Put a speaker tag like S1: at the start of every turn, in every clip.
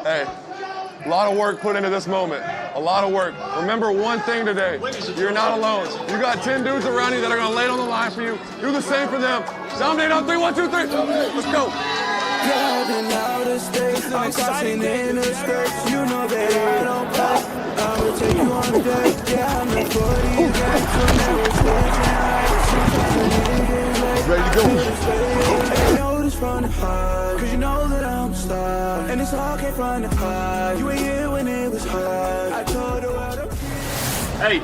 S1: Hey, a lot of work put into this moment. A lot of work. Remember one thing today. You're not alone. You got 10 dudes around you that are going to lay it on the line for you. Do the same for them. Dominate on 3, 1, 2, 3. Let's go.
S2: Driving out of state, I'm crossing interstates. You know that I don't play. I will take you on a date. Yeah, I'm the 40 games, so never staging.
S1: Ready to go.
S2: I know this from the heart, cause you know that I'm a star. And it's all came from the heart. You were here when it was hard. I told the world I'm
S3: Hey,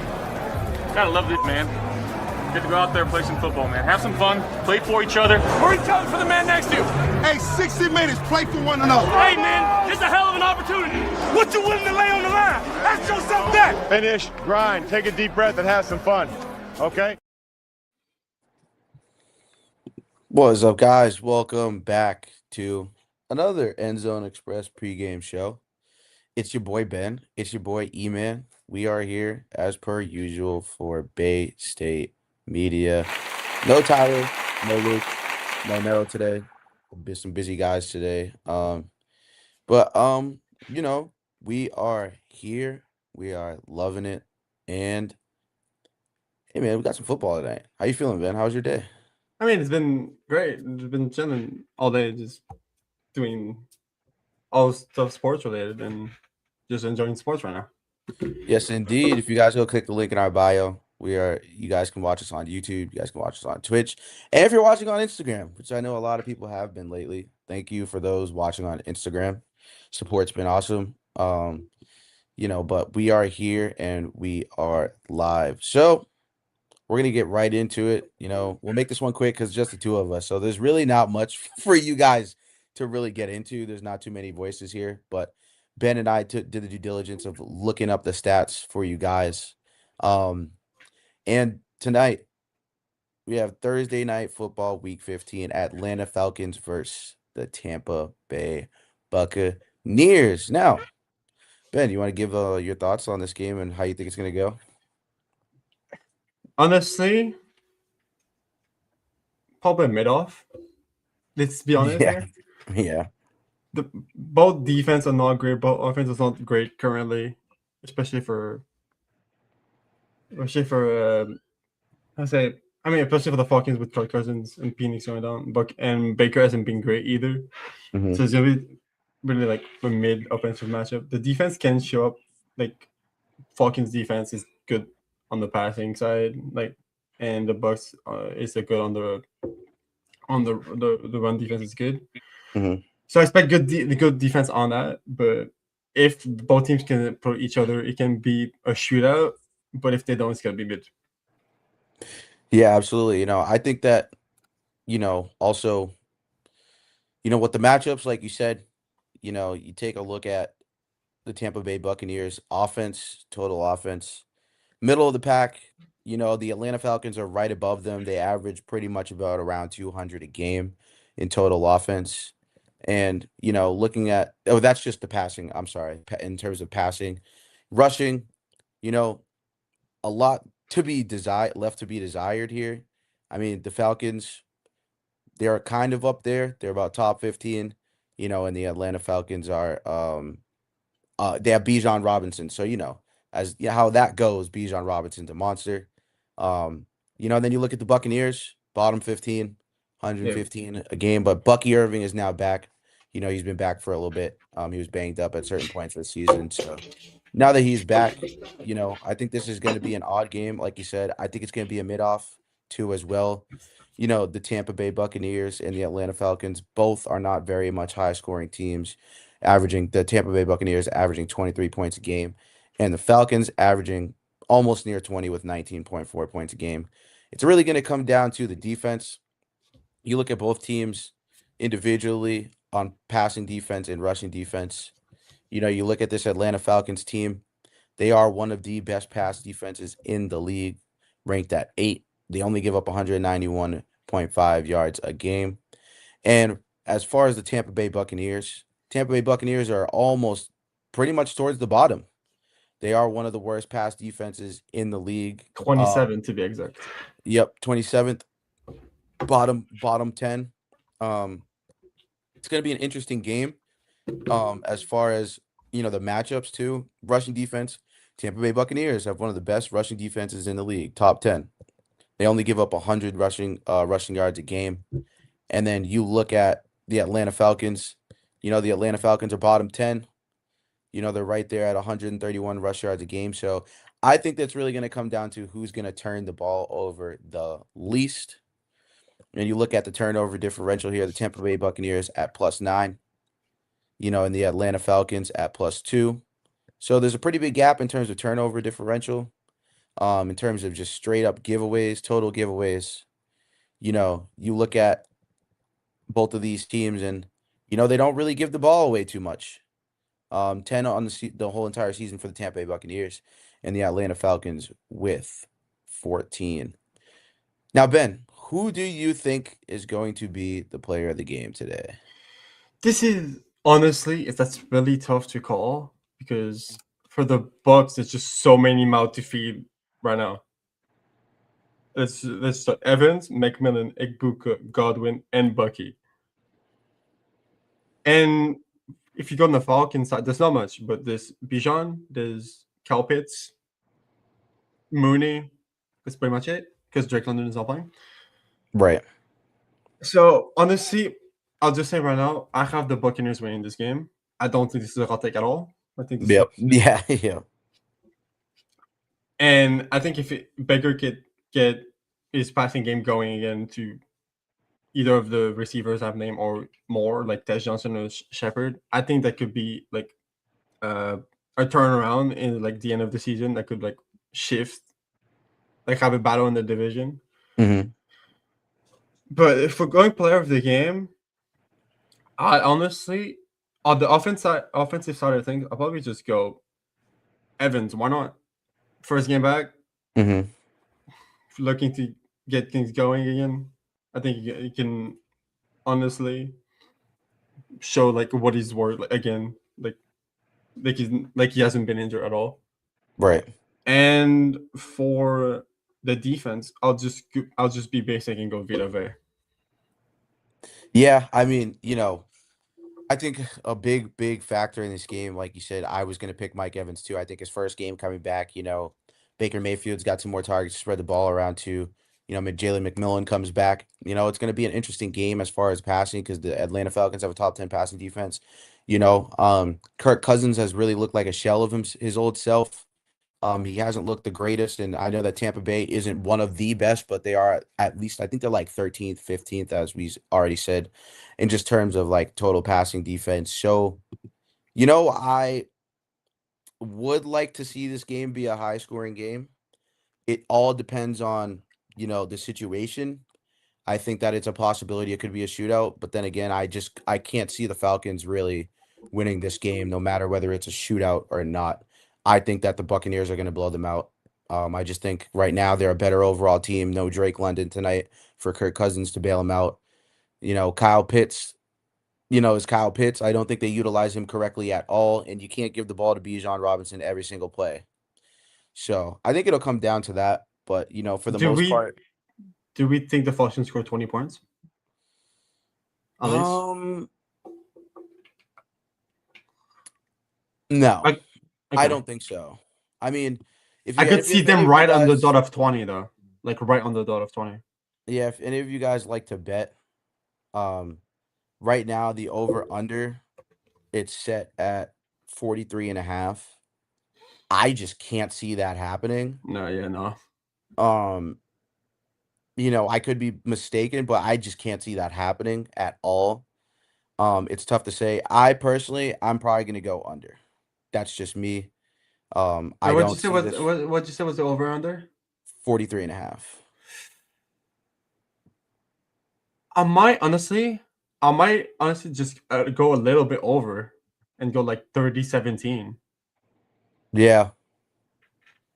S3: gotta love this, man. Get to go out there and play some football, man. Have some fun, play for each other.
S4: Or each other for the man next to you.
S5: Hey, 60 minutes, play for one another.
S4: Hey, man, this is a hell of an opportunity. What you willing to lay on the line? Ask yourself that.
S6: Finish, grind, take a deep breath, and have some fun. Okay?
S7: What is up, guys? Welcome back to another End Zone Express pregame show. It's your boy Ben. It's your boy E-Man. We are here as per usual for Bay State Media. No Tyler, no Luke, no Mero today. Some busy guys today. But you know, we are here. We are loving it. And hey man, we got some football today. How you feeling, Ben? How was your day?
S8: I mean, it's been great. Just been chilling all day, just doing all stuff sports related and just enjoying sports right now.
S7: Yes, indeed. If you guys go click the link in our bio, you guys can watch us on YouTube, you guys can watch us on Twitch. And if you're watching on Instagram, which I know a lot of people have been lately, thank you for those watching on Instagram. Support's been awesome. You know, but we are here and we are live. So we're going to get right into it. You know, we'll make this one quick because just the two of us. So there's really not much for you guys to really get into. There's not too many voices here, but Ben and I did the due diligence of looking up the stats for you guys. And tonight we have Thursday night football, week 15, Atlanta Falcons versus the Tampa Bay Buccaneers. Now, Ben, you want to give your thoughts on this game and how you think it's going to go?
S8: Honestly, probably mid-off. Let's be honest.
S7: Yeah.
S8: Both defense are not great. Both offense is not great currently, especially for especially for the Falcons with Kirk Cousins and Phoenix going down. And Baker hasn't been great either.
S7: Mm-hmm.
S8: So it's gonna be really like a mid offensive matchup. The defense can show up. Like Falcons defense is good on the passing side, and the Bucks is a good on the run defense is good.
S7: Mm-hmm.
S8: So I expect good defense on that. But if both teams can put each other, it can be a shootout. But if they don't, it's gonna be mid.
S7: Yeah, absolutely. You know, I think that, you know, also, you know, with the matchups, like you said, you know, you take a look at the Tampa Bay Buccaneers offense, total offense, middle of the pack. You know, the Atlanta Falcons are right above them. They average pretty much about around 200 a game in total offense. And, you know, looking at, that's just the passing. I'm sorry. In terms of passing, rushing, you know, a lot left to be desired here. I mean, the Falcons, they're kind of up there. They're about top 15, you know, and the Atlanta Falcons are, they have Bijan Robinson. So, you know, how that goes, Bijan Robinson's a monster. You know, then you look at the Buccaneers, bottom 15, 115 a game, but Bucky Irving is now back. You know, he's been back for a little bit. He was banged up at certain points of the season. So now that he's back, you know, I think this is going to be an odd game. Like you said, I think it's going to be a mid-off too as well. You know, the Tampa Bay Buccaneers and the Atlanta Falcons both are not very much high-scoring teams, the Tampa Bay Buccaneers averaging 23 points a game, and the Falcons averaging almost near 20 with 19.4 points a game. It's really going to come down to the defense. You look at both teams individually on passing defense and rushing defense. You know, you look at this Atlanta Falcons team, they are one of the best pass defenses in the league, ranked at 8. They only give up 191.5 yards a game. And as far as the Tampa Bay Buccaneers are almost pretty much towards the bottom. They are one of the worst pass defenses in the league.
S8: 27 to be exact.
S7: Yep, 27th, bottom 10. It's going to be an interesting game. As far as the matchups too, rushing defense, Tampa Bay Buccaneers have one of the best rushing defenses in the league, top 10. They only give up 100 rushing yards a game. And then you look at the Atlanta Falcons. The Atlanta Falcons are bottom 10. They're right there at 131 rush yards a game. So I think that's really going to come down to who's going to turn the ball over the least. And you look at the turnover differential here, the Tampa Bay Buccaneers at +9, and the Atlanta Falcons at +2. So there's a pretty big gap in terms of turnover differential, in terms of just straight up giveaways, total giveaways. You look at both of these teams and, they don't really give the ball away too much. 10 on the whole entire season for the Tampa Bay Buccaneers, and the Atlanta Falcons with 14. Now, Ben, who do you think is going to be the player of the game today?
S8: This is honestly, that's really tough to call because for the Bucks, there's just so many mouths to feed right now. Let's start Evans, McMillan, Egbuka, Godwin, and Bucky. And if you go on the Falcons side, there's not much, but there's Bijan, there's Kyle Pitts, Mooney. That's pretty much it because Drake London is not playing.
S7: Right.
S8: So honestly, I'll just say right now, I have the Buccaneers winning this game. I don't think this is a hot take at all. I think this is
S7: Yeah.
S8: And I think if Baker could get his passing game going again to either of the receivers I've named or more, like Tez Johnson or Shepard, I think that could be like a turnaround in like the end of the season that could like shift, like have a battle in the division.
S7: Mm-hmm.
S8: But if we're going player of the game, I honestly, on the offensive side of things, I'll probably just go Evans. Why not? First game back,
S7: Mm-hmm.
S8: looking to get things going again. I think he can honestly show like what he's worth again, like he hasn't been injured at all.
S7: Right.
S8: And for the defense, I'll just be basic and go Vita Vea.
S7: Yeah, I mean, I think a big factor in this game, like you said, I was going to pick Mike Evans too. I think his first game coming back, Baker Mayfield's got some more targets to spread the ball around to. Jalen McMillan comes back. It's going to be an interesting game as far as passing because the Atlanta Falcons have a top 10 passing defense. Kirk Cousins has really looked like a shell of his old self. He hasn't looked the greatest, and I know that Tampa Bay isn't one of the best, but they are at least, I think they're like 13th, 15th, as we already said, in just terms of like total passing defense. So, I would like to see this game be a high-scoring game. It all depends on, the situation. I think that it's a possibility it could be a shootout, but then again, I can't see the Falcons really winning this game, no matter whether it's a shootout or not. I think that the Buccaneers are going to blow them out. I just think right now they're a better overall team. No Drake London tonight for Kirk Cousins to bail him out. Kyle Pitts, is Kyle Pitts. I don't think they utilize him correctly at all, and you can't give the ball to Bijan Robinson every single play. So I think it'll come down to that. But, for the most part.
S8: Do we think the Falcons score 20 points? At least?
S7: No.
S8: Okay.
S7: I don't think so. I mean,
S8: I could see them right on the dot of 20, though. Like right on the dot of 20.
S7: Yeah, if any of you guys like to bet, right now the over-under, it's set at 43.5. I just can't see that happening.
S8: No.
S7: I could be mistaken, but I just can't see that happening at all. It's tough to say. I'm probably going to go under. That's just me.
S8: What'd you say was the over under?
S7: 43.5.
S8: I might honestly just go a little bit over and go like 30-17.
S7: Yeah.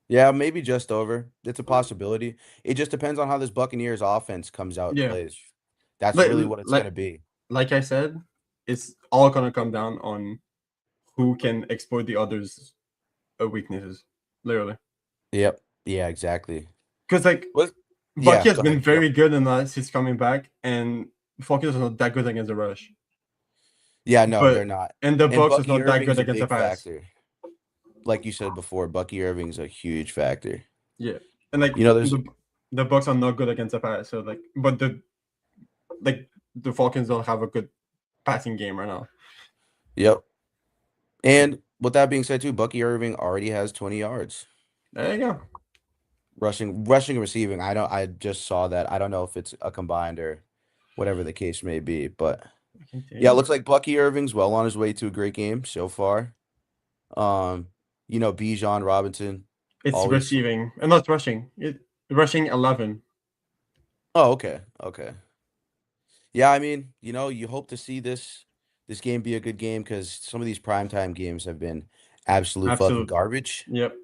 S7: Yeah, maybe just over. It's a possibility. It just depends on how this Buccaneers offense comes out and plays. That's really what it's going to be.
S8: Like I said, it's all going to come down on who can exploit the others' weaknesses. Literally.
S7: Yep. Yeah, exactly.
S8: Because Bucky has been very good in that since coming back, and Falcons are not that good against the rush.
S7: Yeah, no,
S8: But-
S7: they're not.
S8: And the Bucks is
S7: Bucky
S8: not that
S7: Irving's
S8: good
S7: a
S8: against the
S7: big
S8: pass.
S7: factor. Like you said before, Bucky Irving's a huge factor.
S8: Yeah, and like
S7: You know, there's
S8: the Bucks are not good against the pass. So like, but the Falcons don't have a good passing game right now.
S7: Yep. And with that being said, too, Bucky Irving already has 20 yards
S8: There you go.
S7: rushing and receiving. I just saw that. I don't know if it's a combined or whatever the case may be, but yeah, it looks like Bucky Irving's well on his way to a great game so far. Bijan Robinson.
S8: It's
S7: always-
S8: receiving and not rushing. Rushing 11.
S7: Oh, okay. Okay. Yeah, I mean, you hope to see this game be a good game because some of these primetime games have been absolute fucking
S8: Absolute.
S7: garbage.
S8: Yep.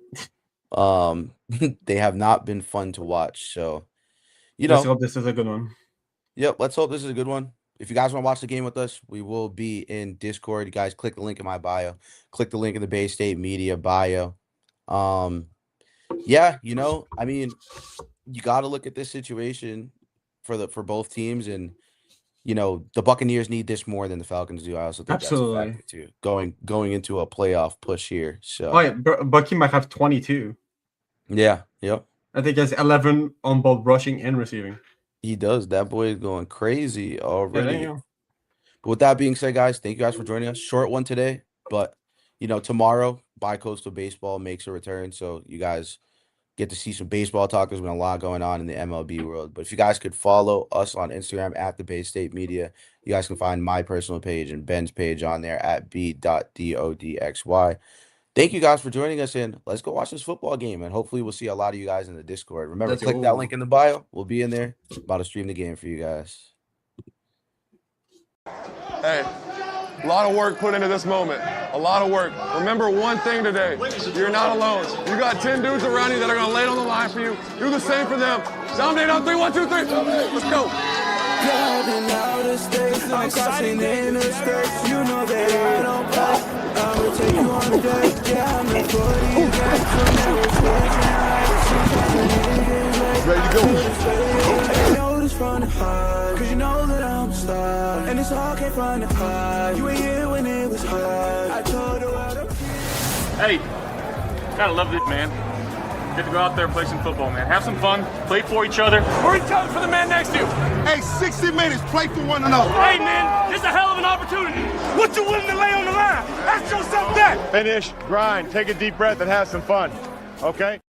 S7: They have not been fun to watch. So,
S8: Let's hope this is a good one.
S7: yep, let's hope this is a good one. If you guys want to watch the game with us, we will be in Discord. You guys click the link in my bio. Click the link in the Bay State Media bio. Yeah, I mean, you got to look at this situation for both teams, and the Buccaneers need this more than the Falcons do. I also think
S8: Absolutely.
S7: that's a factor too. Going into a playoff push here. So
S8: Oh yeah, Bucky might have 22.
S7: yeah, yep.
S8: I think he has 11 on both rushing and receiving.
S7: He does. That boy is going crazy
S8: Yeah,
S7: already.
S8: there you go.
S7: But with that being said, guys, thank you guys for joining us. Short one today, but tomorrow, Bi-Coastal Baseball makes a return, so you guys get to see some baseball talk. There's been a lot going on in the MLB world. But if you guys could follow us on Instagram at the Bay State Media, you guys can find my personal page and Ben's page on there at b.dodxy. Thank you guys for joining us, and let's go watch this football game. And hopefully we'll see a lot of you guys in the Discord. Remember,
S8: Let's
S7: click
S8: go.
S7: that link in the bio. We'll be in there. About to stream the game for you guys.
S1: Hey, a lot of work put into this moment. A lot of work. Remember one thing today. You're not alone. You got 10 dudes around you that are going to lay it on the line for you. Do the same for them. Dominate on 3, 1, 2, 3. Let's go.
S2: Driving out of state, I'm crossing interstates. You know that I don't play. I'ma take you on a date. Yeah, I'm in 40 games, so never switching.
S5: Ready to go.
S2: I know this from the heart, cause you know that I'm a star. And it's all came from the heart. You were here when it was hard. I told the world.
S3: Hey, gotta love this, man. Get to go out there and play some football, man. Have some fun, play for each other.
S4: We're coming for the man next to you.
S5: Hey, 60 minutes, play for one another.
S4: Hey, man, this is a hell of an opportunity. What you willing to lay on the line? Ask yourself that.
S6: Finish, grind, take a deep breath, and have some fun. Okay?